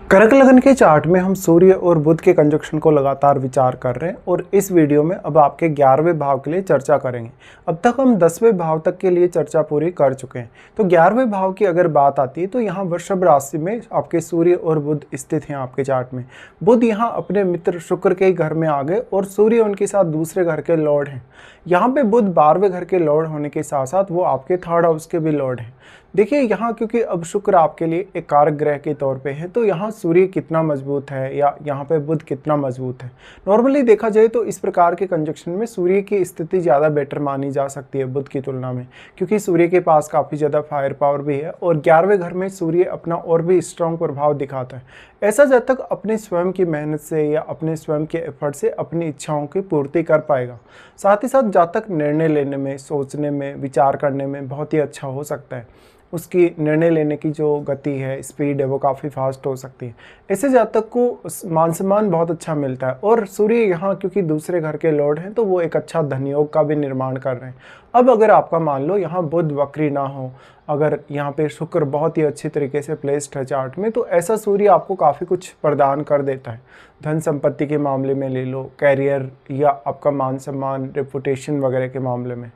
कर्क लगन के चार्ट में हम सूर्य और बुध के कंजक्शन को लगातार विचार कर रहे हैं और इस वीडियो में अब आपके 11वें भाव के लिए चर्चा करेंगे। अब तक हम 10वें भाव तक के लिए चर्चा पूरी कर चुके हैं। तो 11वें भाव की अगर बात आती है तो यहाँ वृषभ राशि में आपके सूर्य और बुध स्थित हैं आपके चार्ट में। बुध यहाँ अपने मित्र शुक्र के घर में आ गए और सूर्य उनके साथ दूसरे घर के लॉर्ड हैं। यहाँ पे बुध 12वें घर के लॉर्ड होने के साथ साथ वो आपके थर्ड हाउस के भी लॉर्ड हैं। देखिए यहाँ क्योंकि अब शुक्र आपके लिए एक कारक ग्रह के तौर पे है तो यहाँ सूर्य कितना मजबूत है या यहाँ पे बुध कितना मजबूत है। नॉर्मली देखा जाए तो इस प्रकार के कंजक्शन में सूर्य की स्थिति ज़्यादा बेटर मानी जा सकती है बुध की तुलना में, क्योंकि सूर्य के पास काफ़ी ज़्यादा फायर पावर भी है और 11वें घर में सूर्य अपना और भी स्ट्रॉन्ग प्रभाव दिखाता है। ऐसा जब तक अपने स्वयं की मेहनत से या अपने स्वयं के एफर्ट से अपनी इच्छाओं की पूर्ति कर पाएगा। साथ ही साथ जब तक निर्णय लेने में, सोचने में, विचार करने में बहुत ही अच्छा हो सकता है। उसकी निर्णय लेने की जो गति है, स्पीड है, वो काफ़ी फास्ट हो सकती है। ऐसे जातक को मान सम्मान बहुत अच्छा मिलता है और सूर्य यहाँ क्योंकि दूसरे घर के लॉर्ड हैं तो वो एक अच्छा धनयोग का भी निर्माण कर रहे हैं। अब अगर आपका मान लो यहाँ बुध वक्री ना हो, अगर यहाँ पे शुक्र बहुत ही अच्छी तरीके से प्लेस्ड है चार्ट में, तो ऐसा सूर्य आपको काफ़ी कुछ प्रदान कर देता है। धन संपत्ति के मामले में ले लो, कैरियर या आपका मान सम्मान, रेपुटेशन वगैरह के मामले में।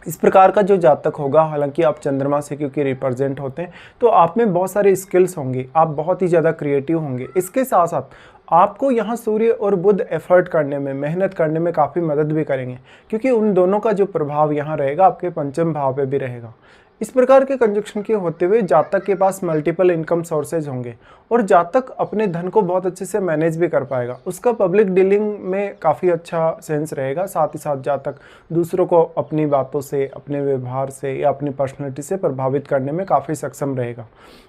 इस प्रकार का जो जातक होगा, हालांकि आप चंद्रमा से क्योंकि रिप्रेजेंट होते हैं तो आप में बहुत सारे स्किल्स होंगे, आप बहुत ही ज़्यादा क्रिएटिव होंगे। इसके साथ साथ आपको यहाँ सूर्य और बुध एफर्ट करने में, मेहनत करने में काफ़ी मदद भी करेंगे, क्योंकि उन दोनों का जो प्रभाव यहाँ रहेगा आपके पंचम भाव पे भी रहेगा। इस प्रकार के कंजक्शन के होते हुए जातक के पास मल्टीपल इनकम सोर्सेज होंगे और जातक अपने धन को बहुत अच्छे से मैनेज भी कर पाएगा। उसका पब्लिक डीलिंग में काफ़ी अच्छा सेंस रहेगा। साथ ही साथ जातक दूसरों को अपनी बातों से, अपने व्यवहार से या अपनी पर्सनैलिटी से प्रभावित करने में काफ़ी सक्षम रहेगा।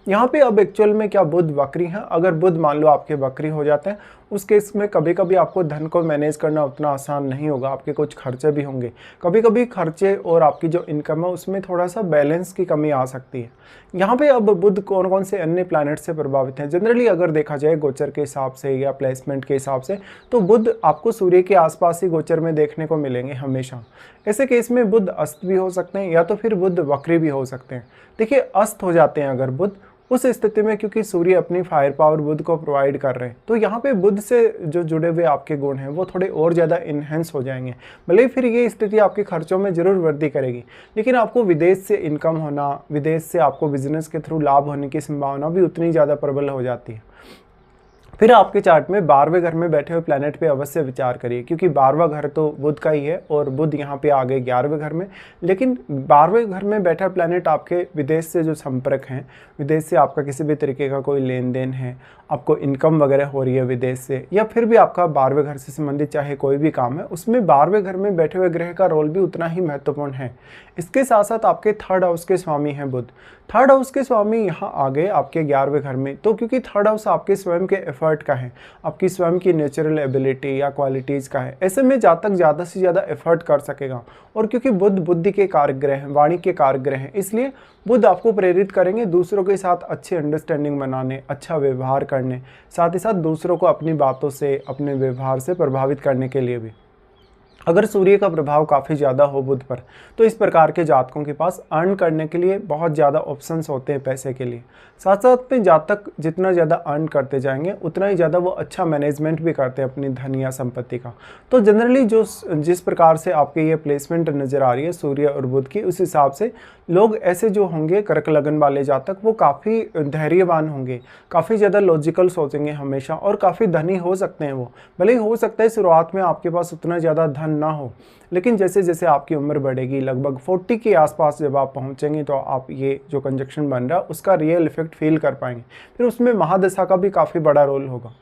यहाँ पे अब एक्चुअल में क्या बुध वक्री हैं? अगर बुध मान लो आपके वक्री हो जाते हैं, उस केस में कभी कभी आपको धन को मैनेज करना उतना आसान नहीं होगा। आपके कुछ खर्चे भी होंगे, कभी कभी खर्चे और आपकी जो इनकम है उसमें थोड़ा सा बैलेंस की कमी आ सकती है। यहाँ पे अब बुध कौन कौन से अन्य प्लैनेट से प्रभावित हैं? जनरली अगर देखा जाए गोचर के हिसाब से या प्लेसमेंट के हिसाब से, तो बुध आपको सूर्य के आसपास ही गोचर में देखने को मिलेंगे हमेशा। ऐसे केस में बुध अस्त भी हो सकते हैं या तो फिर बुध वक्री भी हो सकते हैं। देखिए अस्त हो जाते हैं अगर बुध, उस स्थिति में क्योंकि सूर्य अपनी फायर पावर बुध को प्रोवाइड कर रहे हैं तो यहाँ पे बुध से जो जुड़े हुए आपके गुण हैं वो थोड़े और ज़्यादा इन्हेंस हो जाएंगे। भले ही फिर ये स्थिति आपके खर्चों में ज़रूर वृद्धि करेगी, लेकिन आपको विदेश से इनकम होना, विदेश से आपको बिजनेस के थ्रू लाभ होने की संभावना भी उतनी ज़्यादा प्रबल हो जाती है। फिर आपके चार्ट में 12वें घर में बैठे हुए प्लैनेट पे अवश्य विचार करिए, क्योंकि 12वां घर तो बुध का ही है और बुध यहाँ पे आ गए 11वें घर में। लेकिन 12वें घर में बैठा प्लैनेट आपके विदेश से जो संपर्क हैं, विदेश से आपका किसी भी तरीके का कोई लेन देन है, आपको इनकम वगैरह हो रही है विदेश से, या फिर भी आपका 12वें घर से संबंधित चाहे कोई भी काम है, उसमें 12वें घर में बैठे हुए ग्रह का रोल भी उतना ही महत्वपूर्ण है। इसके साथ साथ आपके थर्ड हाउस के स्वामी हैं बुध। थर्ड हाउस के स्वामी यहाँ आ गए आपके 11वें घर में, तो क्योंकि थर्ड हाउस आपके स्वयं के एफर्ट का है, आपकी स्वयं की नेचुरल एबिलिटी या क्वालिटीज़ का है, ऐसे में जातक ज़्यादा से ज़्यादा एफर्ट कर सकेगा। और क्योंकि बुध बुद्धि के कारक ग्रह हैं, वाणी के कारक ग्रह हैं, इसलिए बुध आपको प्रेरित करेंगे दूसरों के साथ अच्छी अंडरस्टैंडिंग बनाने, अच्छा व्यवहार करने, साथ ही साथ दूसरों को अपनी बातों से, अपने व्यवहार से प्रभावित करने के लिए भी। अगर सूर्य का प्रभाव काफ़ी ज़्यादा हो बुध पर, तो इस प्रकार के जातकों के पास अर्न करने के लिए बहुत ज़्यादा ऑप्शंस होते हैं पैसे के लिए। साथ साथ में जातक जितना ज़्यादा अर्न करते जाएंगे उतना ही ज़्यादा वो अच्छा मैनेजमेंट भी करते हैं अपनी धन या संपत्ति का। तो जनरली जिस प्रकार से आपके ये प्लेसमेंट नज़र आ रही है सूर्य और बुध की, उस हिसाब से लोग ऐसे जो होंगे कर्क लगन वाले जातक, वो काफ़ी धैर्यवान होंगे, काफ़ी ज़्यादा लॉजिकल सोचेंगे हमेशा और काफ़ी धनी हो सकते हैं वो। भले ही हो सकता है शुरुआत में आपके पास उतना ज़्यादा धन ना हो, लेकिन जैसे जैसे आपकी उम्र बढ़ेगी, लगभग 40 के आसपास जब आप पहुंचेंगे तो आप ये जो कंजक्शन बन रहा है उसका रियल इफेक्ट फील कर पाएंगे। फिर उसमें महादशा का भी काफ़ी बड़ा रोल होगा।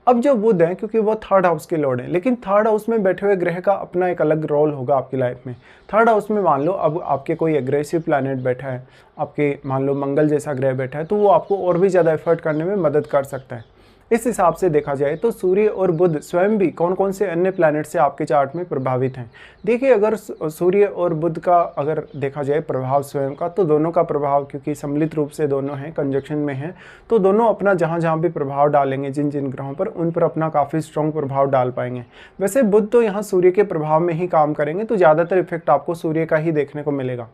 अब जो बुध है, क्योंकि वो थर्ड हाउस के लॉर्ड हैं, लेकिन थर्ड हाउस में बैठे हुए ग्रह का अपना एक अलग रोल होगा आपकी लाइफ में। थर्ड हाउस में मान लो अब आपके कोई एग्रेसिव प्लैनेट बैठा है, आपके मान लो मंगल जैसा ग्रह बैठा है, तो वो आपको और भी ज़्यादा एफर्ट करने में मदद कर सकता है। इस हिसाब से देखा जाए तो सूर्य और बुध स्वयं भी कौन कौन से अन्य प्लैनेट से आपके चार्ट में प्रभावित हैं। देखिए अगर सूर्य और बुध का अगर देखा जाए प्रभाव स्वयं का, तो दोनों का प्रभाव क्योंकि सम्मिलित रूप से दोनों हैं, कंजक्शन में हैं, तो दोनों अपना जहाँ जहाँ भी प्रभाव डालेंगे जिन जिन ग्रहों पर, उन पर अपना काफ़ी स्ट्रॉन्ग प्रभाव डाल पाएंगे। वैसे बुध तो यहाँ सूर्य के प्रभाव में ही काम करेंगे, तो ज़्यादातर इफेक्ट आपको सूर्य का ही देखने को मिलेगा।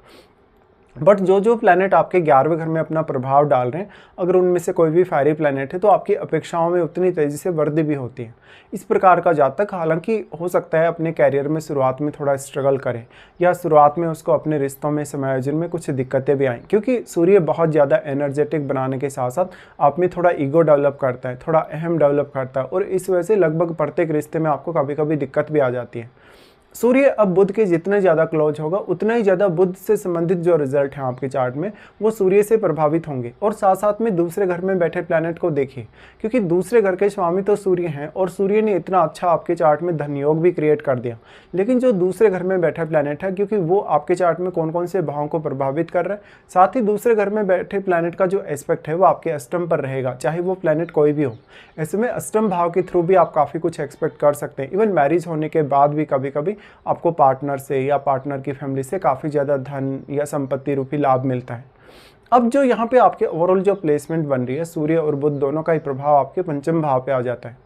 बट जो जो प्लैनेट आपके 11वें घर में अपना प्रभाव डाल रहे हैं, अगर उनमें से कोई भी फायरी प्लैनेट है तो आपकी अपेक्षाओं में उतनी तेज़ी से वृद्धि भी होती है। इस प्रकार का जातक हालांकि हो सकता है अपने कैरियर में शुरुआत में थोड़ा स्ट्रगल करे, या शुरुआत में उसको अपने रिश्तों में समायोजन में कुछ दिक्कतें भी आएँ, क्योंकि सूर्य बहुत ज़्यादा एनर्जेटिक बनाने के साथ साथ आप में थोड़ा ईगो डेवलप करता है, थोड़ा अहम डेवलप करता है, और इस वजह से लगभग प्रत्येक रिश्ते में आपको कभी कभी दिक्कत भी आ जाती है। सूर्य अब बुध के जितने ज़्यादा क्लोज होगा उतना ही ज़्यादा बुध से संबंधित जो रिजल्ट हैं आपके चार्ट में वो सूर्य से प्रभावित होंगे। और साथ साथ में दूसरे घर में बैठे प्लैनेट को देखिए, क्योंकि दूसरे घर के स्वामी तो सूर्य हैं और सूर्य ने इतना अच्छा आपके चार्ट में धन योग भी क्रिएट कर दिया। लेकिन जो दूसरे घर में बैठा प्लैनेट है, क्योंकि वो आपके चार्ट में कौन कौन से भावों को प्रभावित कर रहा है, साथ ही दूसरे घर में बैठे प्लैनेट का जो एस्पेक्ट है वो आपके अष्टम पर रहेगा, चाहे वो प्लैनेट कोई भी हो। ऐसे में अष्टम भाव के थ्रू भी आप काफ़ी कुछ एक्सपेक्ट कर सकते हैं। इवन मैरिज होने के बाद भी कभी कभी आपको पार्टनर से या पार्टनर की फैमिली से काफ़ी ज़्यादा धन या संपत्ति रूपी लाभ मिलता है। अब जो यहाँ पे आपके ओवरऑल जो प्लेसमेंट बन रही है, सूर्य और बुध दोनों का ही प्रभाव आपके पंचम भाव पे आ जाता है।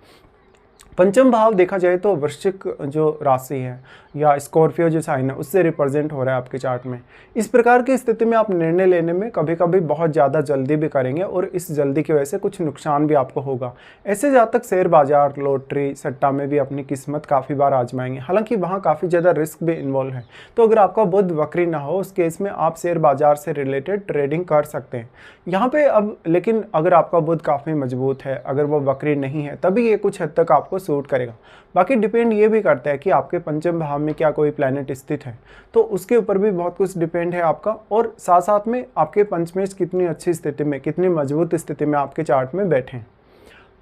पंचम भाव देखा जाए तो वृश्चिक जो राशि है या स्कॉर्पियो जो साइन है उससे रिप्रेजेंट हो रहा है आपके चार्ट में। इस प्रकार की स्थिति में आप निर्णय लेने में कभी कभी बहुत ज़्यादा जल्दी भी करेंगे और इस जल्दी की वजह से कुछ नुकसान भी आपको होगा। ऐसे जातक शेयर बाजार, लॉटरी, सट्टा में भी अपनी किस्मत काफ़ी बार आजमाएंगे, हालांकि वहाँ काफ़ी ज़्यादा रिस्क भी इन्वॉल्व है। तो अगर आपका बुध वक्री ना हो उस केस में आप शेयर बाजार से रिलेटेड ट्रेडिंग कर सकते हैं यहाँ पे। अब लेकिन अगर आपका बुध काफ़ी मजबूत है, अगर वो वक्री नहीं है, तभी ये कुछ हद तक आपको सूट करेगा। बाकी डिपेंड ये भी करता है कि आपके पंचम भाव में क्या कोई प्लैनेट स्थित है, तो उसके ऊपर भी बहुत कुछ डिपेंड है आपका। और साथ साथ में आपके पंचमेश कितनी अच्छी स्थिति में, कितनी मजबूत स्थिति में आपके चार्ट में बैठे हैं।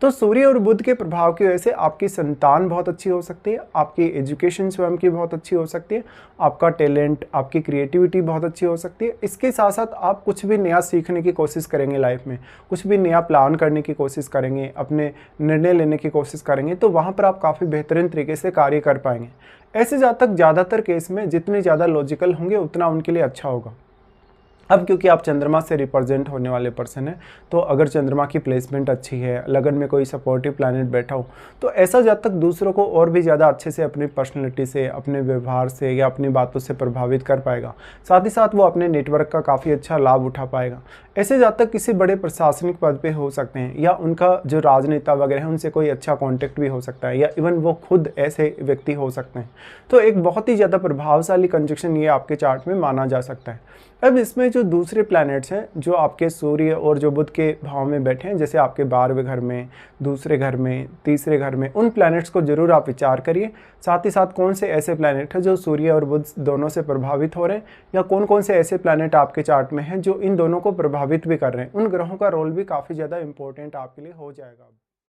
तो सूर्य और बुध के प्रभाव की वजह से आपकी संतान बहुत अच्छी हो सकती है, आपकी एजुकेशन स्वयं की बहुत अच्छी हो सकती है, आपका टैलेंट, आपकी क्रिएटिविटी बहुत अच्छी हो सकती है। इसके साथ साथ आप कुछ भी नया सीखने की कोशिश करेंगे लाइफ में, कुछ भी नया प्लान करने की कोशिश करेंगे, अपने निर्णय लेने की कोशिश करेंगे, तो वहाँ पर आप काफ़ी बेहतरीन तरीके से कार्य कर पाएंगे। ऐसे जातक ज़्यादातर केस में जितने ज़्यादा लॉजिकल होंगे उतना उनके लिए अच्छा होगा। अब क्योंकि आप चंद्रमा से रिप्रेजेंट होने वाले पर्सन हैं, तो अगर चंद्रमा की प्लेसमेंट अच्छी है, लगन में कोई सपोर्टिव प्लैनेट बैठा हो, तो ऐसा जातक दूसरों को और भी ज़्यादा अच्छे से अपनी पर्सनैलिटी से, अपने व्यवहार से या अपनी बातों से प्रभावित कर पाएगा। साथ ही साथ वो अपने नेटवर्क का काफ़ी अच्छा लाभ उठा पाएगा। ऐसे जातक किसी बड़े प्रशासनिक पद पे हो सकते हैं, या उनका जो राजनेता वगैरह है उनसे कोई अच्छा कॉन्टेक्ट भी हो सकता है, या इवन वो खुद ऐसे व्यक्ति हो सकते हैं। तो एक बहुत ही ज़्यादा प्रभावशाली कंजक्शन ये आपके चार्ट में माना जा सकता है। अब इसमें जो दूसरे प्लैनेट्स हैं जो आपके सूर्य और जो बुध के भाव में बैठे हैं, जैसे आपके 12वें घर में, दूसरे घर में, तीसरे घर में, उन प्लैनेट्स को जरूर आप विचार करिए। साथ ही साथ कौन से ऐसे प्लैनेट हैं जो सूर्य और बुध दोनों से प्रभावित हो रहे हैं, या कौन कौन से ऐसे प्लैनेट आपके चार्ट में हैं जो इन दोनों को प्रभावित भी कर रहे हैं। उन ग्रहों का रोल भी काफ़ी ज़्यादा इंपॉर्टेंट आपके लिए हो जाएगा।